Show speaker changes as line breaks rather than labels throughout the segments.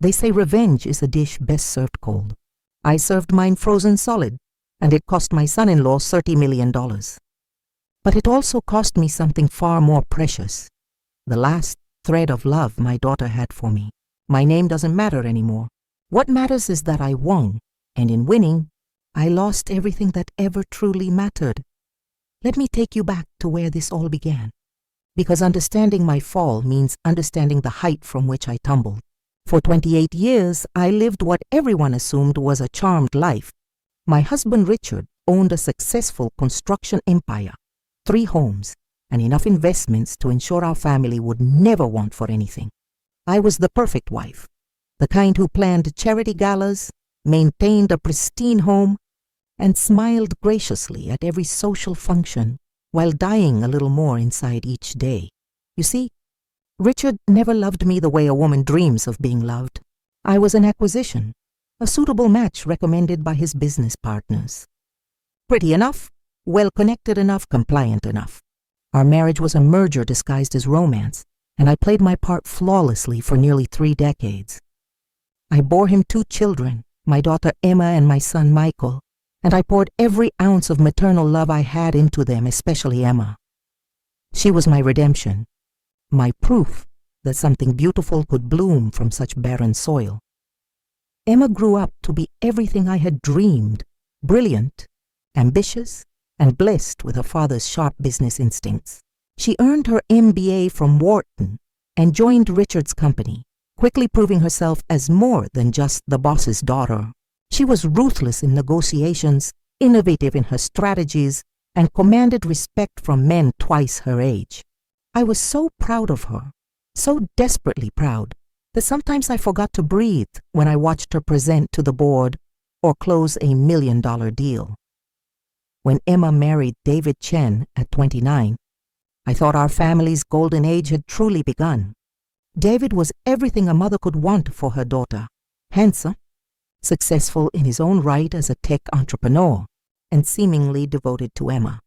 They say revenge is a dish best served cold. I served mine frozen solid, and it cost my son-in-law $30 million. But it also cost me something far more precious. The last thread of love my daughter had for me. My name doesn't matter anymore. What matters is that I won, and in winning, I lost everything that ever truly mattered. Let me take you back to where this all began. Because understanding my fall means understanding the height from which I tumbled. For 28 years, I lived what everyone assumed was a charmed life. My husband Richard owned a successful construction empire, 3 homes, and enough investments to ensure our family would never want for anything. I was the perfect wife, the kind who planned charity galas, maintained a pristine home, and smiled graciously at every social function while dying a little more inside each day. You see, Richard never loved me the way a woman dreams of being loved. I was an acquisition, a suitable match recommended by his business partners. Pretty enough, well-connected enough, compliant enough. Our marriage was a merger disguised as romance, and I played my part flawlessly for nearly 3 decades. I bore him 2 children, my daughter Emma and my son Michael, and I poured every ounce of maternal love I had into them, especially Emma. She was my redemption, my proof that something beautiful could bloom from such barren soil. Emma grew up to be everything I had dreamed, brilliant, ambitious, and blessed with her father's sharp business instincts. She earned her MBA from Wharton and joined Richard's company, quickly proving herself as more than just the boss's daughter. She was ruthless in negotiations, innovative in her strategies, and commanded respect from men twice her age. I was so proud of her, so desperately proud, that sometimes I forgot to breathe when I watched her present to the board or close a $1 million deal. When Emma married David Chen at 29, I thought our family's golden age had truly begun. David was everything a mother could want for her daughter: handsome, successful in his own right as a tech entrepreneur, and seemingly devoted to Emma.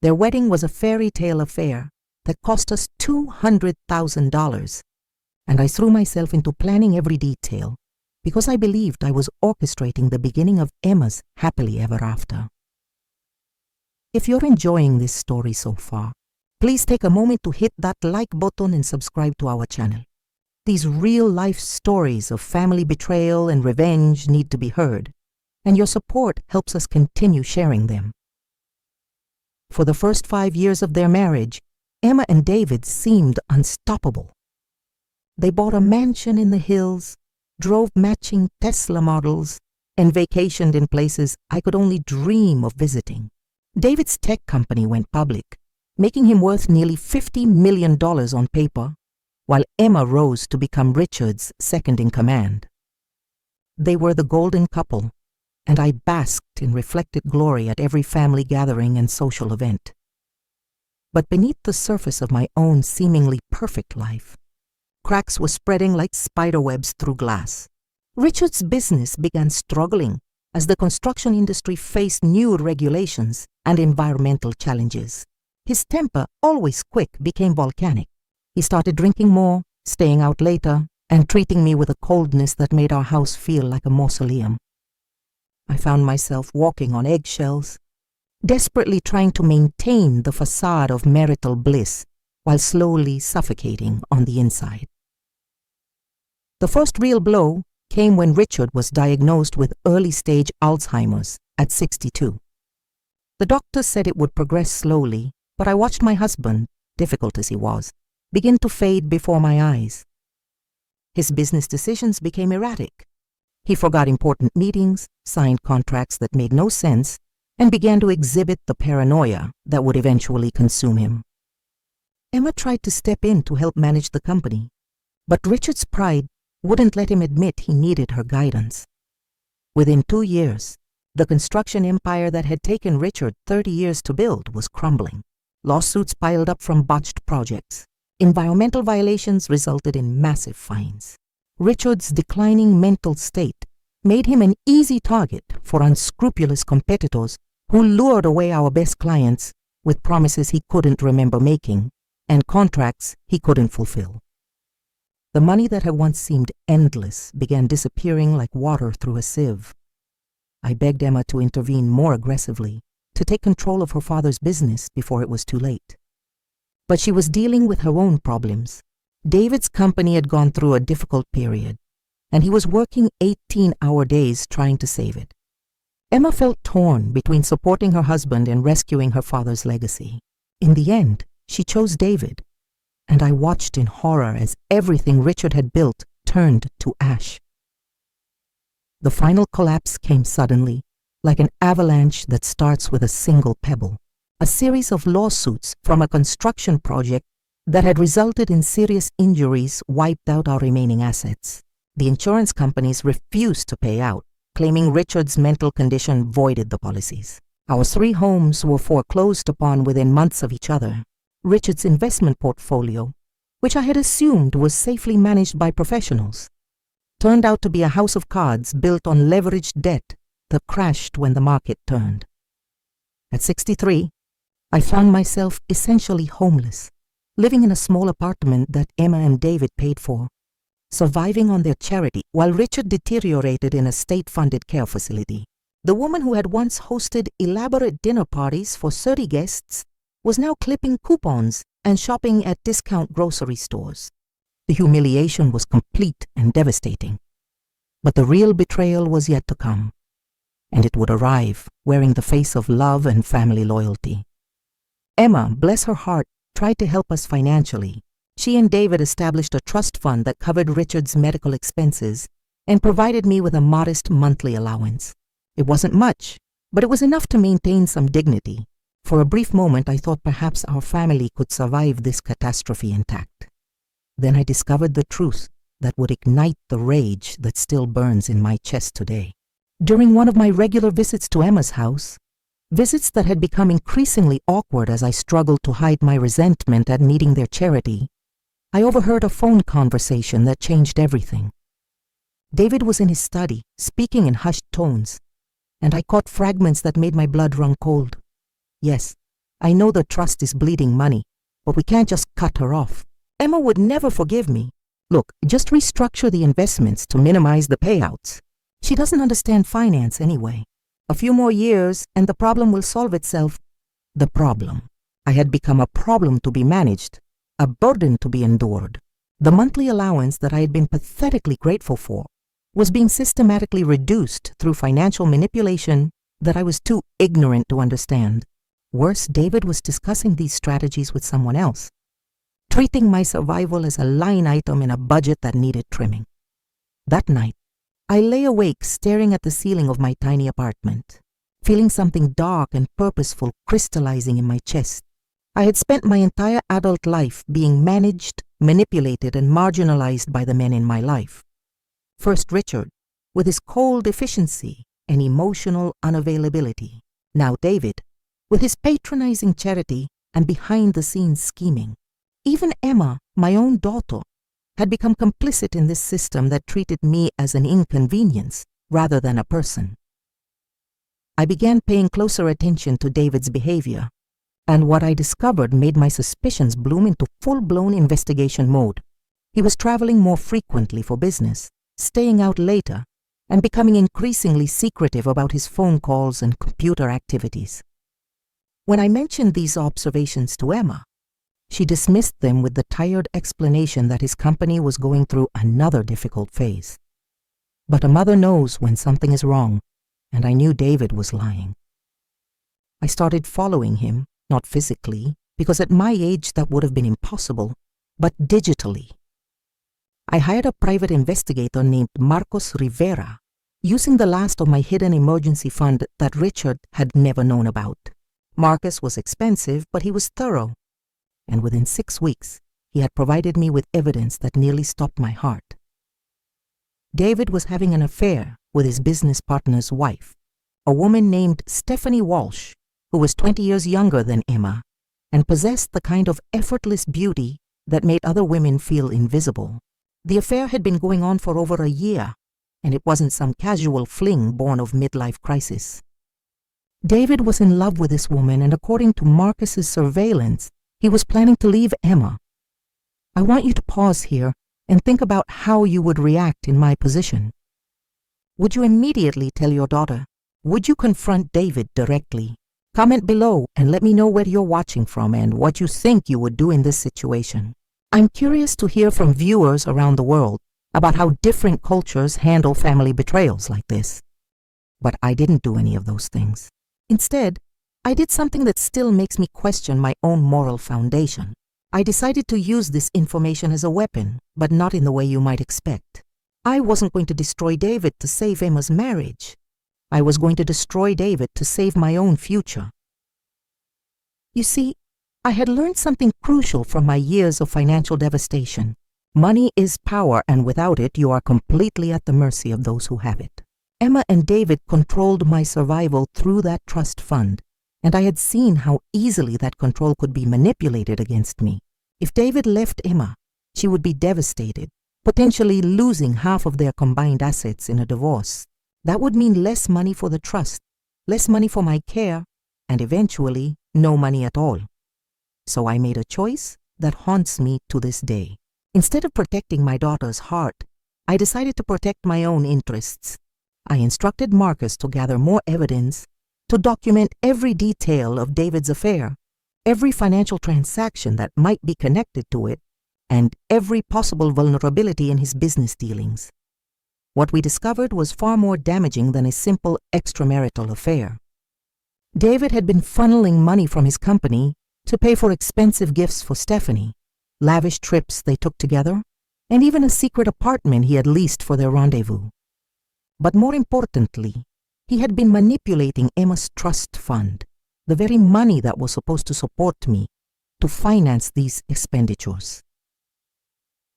Their wedding was a fairy tale affair that cost us $200,000, and I threw myself into planning every detail because I believed I was orchestrating the beginning of Emma's happily ever after. If you're enjoying this story so far, please take a moment to hit that like button and subscribe to our channel. These real-life stories of family betrayal and revenge need to be heard, and your support helps us continue sharing them. For the first 5 years of their marriage, Emma and David seemed unstoppable. They bought a mansion in the hills, drove matching Tesla models, and vacationed in places I could only dream of visiting. David's tech company went public, making him worth nearly $50 million on paper, while Emma rose to become Richard's second-in-command. They were the golden couple, and I basked in reflected glory at every family gathering and social event. But beneath the surface of my own seemingly perfect life, cracks were spreading like spiderwebs through glass. Richard's business began struggling as the construction industry faced new regulations and environmental challenges. His temper, always quick, became volcanic. He started drinking more, staying out later, and treating me with a coldness that made our house feel like a mausoleum. I found myself walking on eggshells, desperately trying to maintain the facade of marital bliss while slowly suffocating on the inside. The first real blow came when Richard was diagnosed with early-stage Alzheimer's at 62. The doctor said it would progress slowly, but I watched my husband, difficult as he was, begin to fade before my eyes. His business decisions became erratic. He forgot important meetings, signed contracts that made no sense, and began to exhibit the paranoia that would eventually consume him. Emma tried to step in to help manage the company, but Richard's pride wouldn't let him admit he needed her guidance. Within 2 years, the construction empire that had taken Richard 30 years to build was crumbling. Lawsuits piled up from botched projects. Environmental violations resulted in massive fines. Richard's declining mental state made him an easy target for unscrupulous competitors who lured away our best clients with promises he couldn't remember making and contracts he couldn't fulfill. The money that had once seemed endless began disappearing like water through a sieve. I begged Emma to intervene more aggressively, to take control of her father's business before it was too late. But she was dealing with her own problems. David's company had gone through a difficult period, and he was working 18-hour days trying to save it. Emma felt torn between supporting her husband and rescuing her father's legacy. In the end, she chose David, and I watched in horror as everything Richard had built turned to ash. The final collapse came suddenly, like an avalanche that starts with a single pebble. A series of lawsuits from a construction project that had resulted in serious injuries wiped out our remaining assets. The insurance companies refused to pay out, claiming Richard's mental condition voided the policies. Our 3 homes were foreclosed upon within months of each other. Richard's investment portfolio, which I had assumed was safely managed by professionals, turned out to be a house of cards built on leveraged debt that crashed when the market turned. At 63, I found myself essentially homeless, living in a small apartment that Emma and David paid for, surviving on their charity while Richard deteriorated in a state-funded care facility. The woman who had once hosted elaborate dinner parties for 30 guests was now clipping coupons and shopping at discount grocery stores. The humiliation was complete and devastating. But the real betrayal was yet to come, and it would arrive wearing the face of love and family loyalty. Emma, bless her heart, tried to help us financially. She and David established a trust fund that covered Richard's medical expenses and provided me with a modest monthly allowance. It wasn't much, but it was enough to maintain some dignity. For a brief moment, I thought perhaps our family could survive this catastrophe intact. Then I discovered the truth that would ignite the rage that still burns in my chest today. During one of my regular visits to Emma's house, visits that had become increasingly awkward as I struggled to hide my resentment at needing their charity, I overheard a phone conversation that changed everything. David was in his study, speaking in hushed tones, and I caught fragments that made my blood run cold. Yes, I know the trust is bleeding money, but we can't just cut her off. Emma would never forgive me. Look, just restructure the investments to minimize the payouts. She doesn't understand finance anyway. A few more years and the problem will solve itself. The problem. I had become a problem to be managed, a burden to be endured. The monthly allowance that I had been pathetically grateful for was being systematically reduced through financial manipulation that I was too ignorant to understand. Worse, David was discussing these strategies with someone else, treating my survival as a line item in a budget that needed trimming. That night, I lay awake staring at the ceiling of my tiny apartment, feeling something dark and purposeful crystallizing in my chest. I had spent my entire adult life being managed, manipulated, and marginalized by the men in my life. First Richard, with his cold efficiency and emotional unavailability. Now David, with his patronizing charity and behind-the-scenes scheming. Even Emma, my own daughter, had become complicit in this system that treated me as an inconvenience rather than a person. I began paying closer attention to David's behavior, and what I discovered made my suspicions bloom into full-blown investigation mode. He was traveling more frequently for business, staying out later, and becoming increasingly secretive about his phone calls and computer activities. When I mentioned these observations to Emma, she dismissed them with the tired explanation that his company was going through another difficult phase. But a mother knows when something is wrong, and I knew David was lying. I started following him, not physically, because at my age that would have been impossible, but digitally. I hired a private investigator named Marcos Rivera, using the last of my hidden emergency fund that Richard had never known about. Marcus was expensive, but he was thorough, and within 6 weeks, he had provided me with evidence that nearly stopped my heart. David was having an affair with his business partner's wife, a woman named Stephanie Walsh, who was 20 years younger than Emma, and possessed the kind of effortless beauty that made other women feel invisible. The affair had been going on for over a year, and it wasn't some casual fling born of midlife crisis. David was in love with this woman, and according to Marcus's surveillance, he was planning to leave Emma. I want you to pause here and think about how you would react in my position. Would you immediately tell your daughter? Would you confront David directly? Comment below and let me know where you're watching from and what you think you would do in this situation. I'm curious to hear from viewers around the world about how different cultures handle family betrayals like this. But I didn't do any of those things. Instead, I did something that still makes me question my own moral foundation. I decided to use this information as a weapon, but not in the way you might expect. I wasn't going to destroy David to save Emma's marriage. I was going to destroy David to save my own future. You see, I had learned something crucial from my years of financial devastation. Money is power, and without it, you are completely at the mercy of those who have it. Emma and David controlled my survival through that trust fund, and I had seen how easily that control could be manipulated against me. If David left Emma, she would be devastated, potentially losing half of their combined assets in a divorce. That would mean less money for the trust, less money for my care, and eventually no money at all. So I made a choice that haunts me to this day. Instead of protecting my daughter's heart, I decided to protect my own interests. I instructed Marcus to gather more evidence, to document every detail of David's affair, every financial transaction that might be connected to it, and every possible vulnerability in his business dealings. What we discovered was far more damaging than a simple extramarital affair. David had been funneling money from his company to pay for expensive gifts for Stephanie, lavish trips they took together, and even a secret apartment he had leased for their rendezvous. But more importantly, he had been manipulating Emma's trust fund, the very money that was supposed to support me, to finance these expenditures.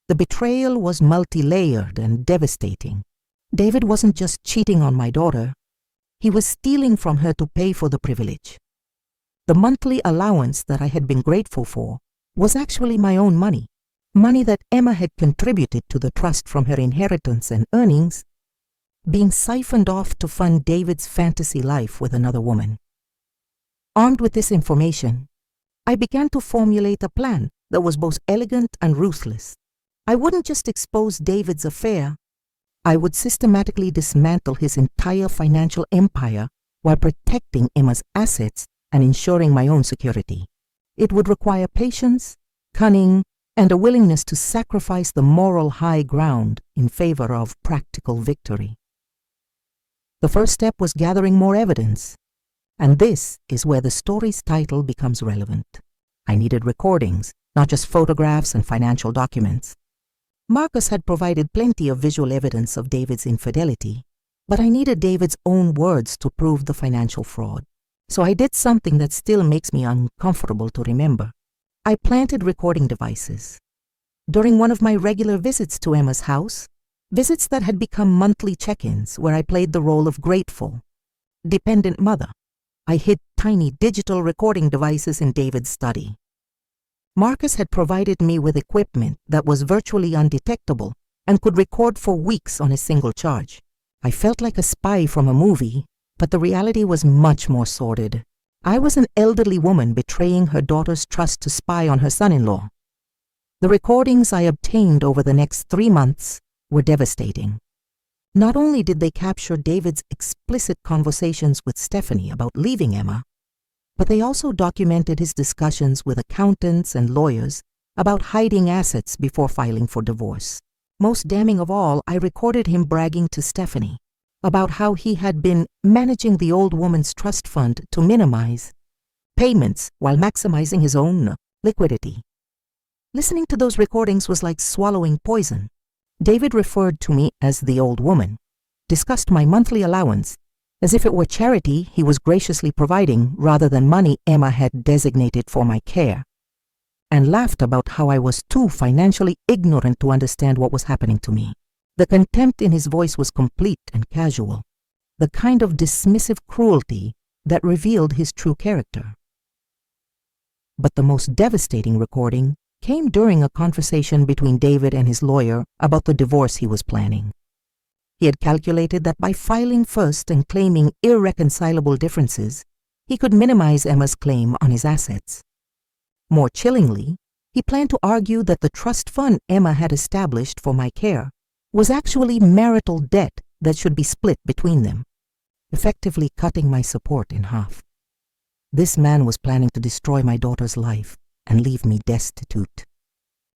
The betrayal was multi-layered and devastating. David wasn't just cheating on my daughter, he was stealing from her to pay for the privilege. The monthly allowance that I had been grateful for was actually my own money, money that Emma had contributed to the trust from her inheritance and earnings, being siphoned off to fund David's fantasy life with another woman. Armed with this information, I began to formulate a plan that was both elegant and ruthless. I wouldn't just expose David's affair, I would systematically dismantle his entire financial empire while protecting Emma's assets and ensuring my own security. It would require patience, cunning, and a willingness to sacrifice the moral high ground in favor of practical victory. The first step was gathering more evidence, and this is where the story's title becomes relevant. I needed recordings, not just photographs and financial documents. Marcus had provided plenty of visual evidence of David's infidelity, but I needed David's own words to prove the financial fraud. So I did something that still makes me uncomfortable to remember. I planted recording devices. During one of my regular visits to Emma's house, visits that had become monthly check-ins where I played the role of grateful, dependent mother, I hid tiny digital recording devices in David's study. Marcus had provided me with equipment that was virtually undetectable and could record for weeks on a single charge. I felt like a spy from a movie, but the reality was much more sordid. I was an elderly woman betraying her daughter's trust to spy on her son-in-law. The recordings I obtained over the next 3 months were devastating. Not only did they capture David's explicit conversations with Stephanie about leaving Emma, but they also documented his discussions with accountants and lawyers about hiding assets before filing for divorce. Most damning of all, I recorded him bragging to Stephanie about how he had been managing the old woman's trust fund to minimize payments while maximizing his own liquidity. Listening to those recordings was like swallowing poison. David referred to me as the old woman, discussed my monthly allowance as if it were charity he was graciously providing rather than money Emma had designated for my care, and laughed about how I was too financially ignorant to understand what was happening to me. The contempt in his voice was complete and casual, the kind of dismissive cruelty that revealed his true character. But the most devastating recording came during a conversation between David and his lawyer about the divorce he was planning. He had calculated that by filing first and claiming irreconcilable differences, he could minimize Emma's claim on his assets. More chillingly, He planned to argue that the trust fund Emma had established for my care was actually marital debt that should be split between them, effectively cutting my support in half. This man was planning to destroy my daughter's life and leave me destitute.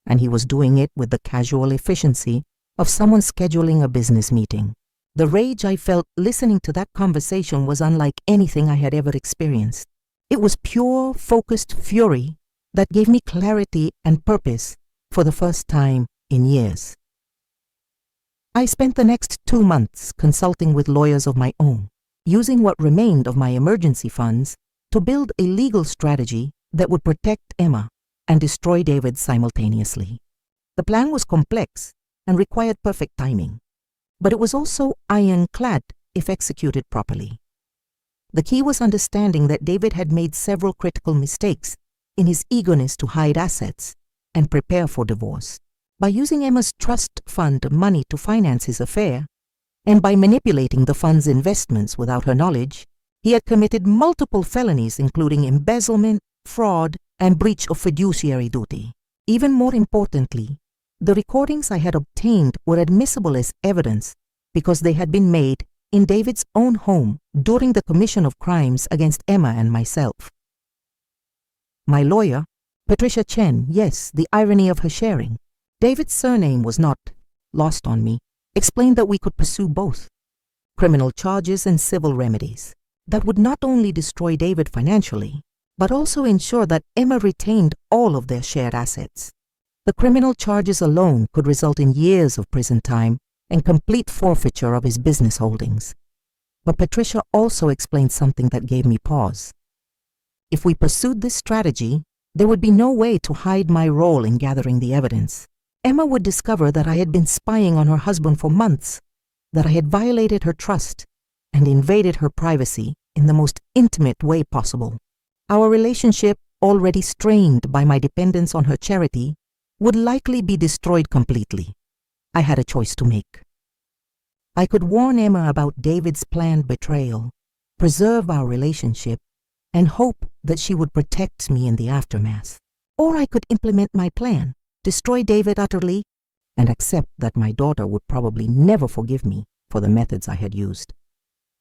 And he was doing it with the casual efficiency of someone scheduling a business meeting. The rage I felt listening to that conversation was unlike anything I had ever experienced. It was pure, focused fury that gave me clarity and purpose for the first time in years. I spent the next 2 months consulting with lawyers of my own, using what remained of my emergency funds to build a legal strategy that would protect Emma and destroy David simultaneously. The plan was complex and required perfect timing, but it was also ironclad if executed properly. The key was understanding that David had made several critical mistakes in his eagerness to hide assets and prepare for divorce. By using Emma's trust fund money to finance his affair, and by manipulating the fund's investments without her knowledge, he had committed multiple felonies including embezzlement, fraud, and breach of fiduciary duty. Even more importantly, the recordings I had obtained were admissible as evidence because they had been made in David's own home during the commission of crimes against Emma and myself. My lawyer, Patricia Chen, yes, the irony of her sharing. David's surname was not lost on me, explained that we could pursue both criminal charges and civil remedies that would not only destroy David financially, but also ensure that Emma retained all of their shared assets. The criminal charges alone could result in years of prison time and complete forfeiture of his business holdings. But Patricia also explained something that gave me pause. If we pursued this strategy, there would be no way to hide my role in gathering the evidence. Emma would discover that I had been spying on her husband for months, that I had violated her trust and invaded her privacy in the most intimate way possible. Our relationship, already strained by my dependence on her charity, would likely be destroyed completely. I had a choice to make. I could warn Emma about David's planned betrayal, preserve our relationship, and hope that she would protect me in the aftermath. Or I could implement my plan, destroy David utterly, and accept that my daughter would probably never forgive me for the methods I had used.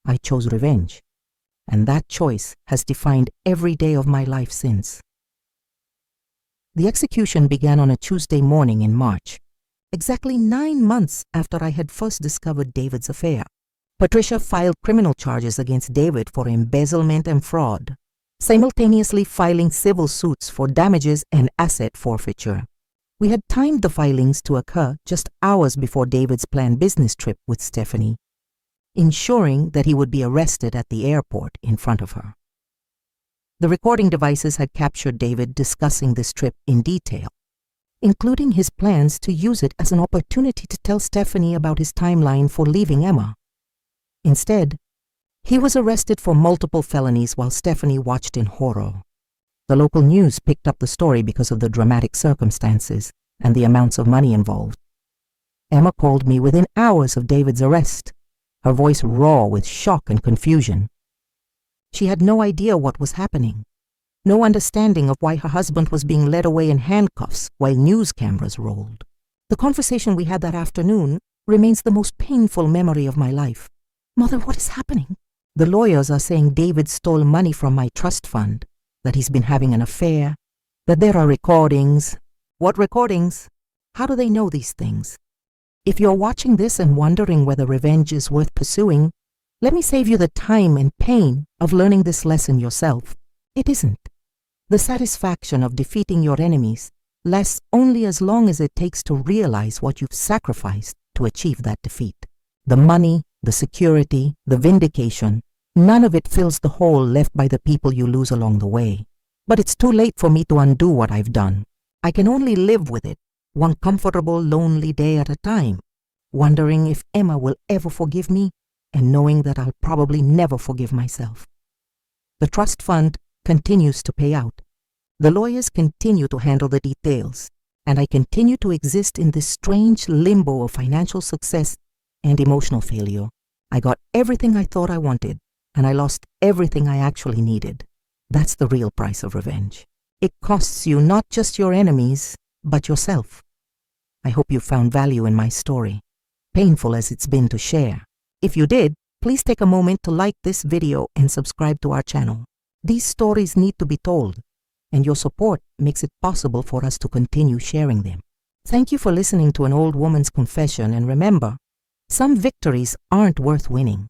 I chose revenge, and that choice has defined every day of my life since. The execution began on a Tuesday morning in March, exactly 9 months after I had first discovered David's affair. Patricia filed criminal charges against David for embezzlement and fraud, simultaneously filing civil suits for damages and asset forfeiture. We had timed the filings to occur just hours before David's planned business trip with Stephanie, ensuring that he would be arrested at the airport in front of her. The recording devices had captured David discussing this trip in detail, including his plans to use it as an opportunity to tell Stephanie about his timeline for leaving Emma. Instead, he was arrested for multiple felonies while Stephanie watched in horror. The local news picked up the story because of the dramatic circumstances and the amounts of money involved. Emma called me within hours of David's arrest, her voice raw with shock and confusion. She had no idea what was happening, no understanding of why her husband was being led away in handcuffs while news cameras rolled. The conversation we had that afternoon remains the most painful memory of my life. "Mother, what is happening?" "The lawyers are saying David stole money from my trust fund, that he's been having an affair, that there are recordings." "What recordings? How do they know these things?" If you're watching this and wondering whether revenge is worth pursuing, let me save you the time and pain of learning this lesson yourself. It isn't. The satisfaction of defeating your enemies lasts only as long as it takes to realize what you've sacrificed to achieve that defeat. The money, the security, the vindication, none of it fills the hole left by the people you lose along the way. But it's too late for me to undo what I've done. I can only live with it, one comfortable, lonely day at a time, wondering if Emma will ever forgive me and knowing that I'll probably never forgive myself. The trust fund continues to pay out. The lawyers continue to handle the details, and I continue to exist in this strange limbo of financial success and emotional failure. I got everything I thought I wanted, and I lost everything I actually needed. That's the real price of revenge. It costs you not just your enemies, but yourself. I hope you found value in my story, painful as it's been to share. If you did, please take a moment to like this video and subscribe to our channel. These stories need to be told, and your support makes it possible for us to continue sharing them. Thank you for listening to an old woman's confession, and remember, some victories aren't worth winning.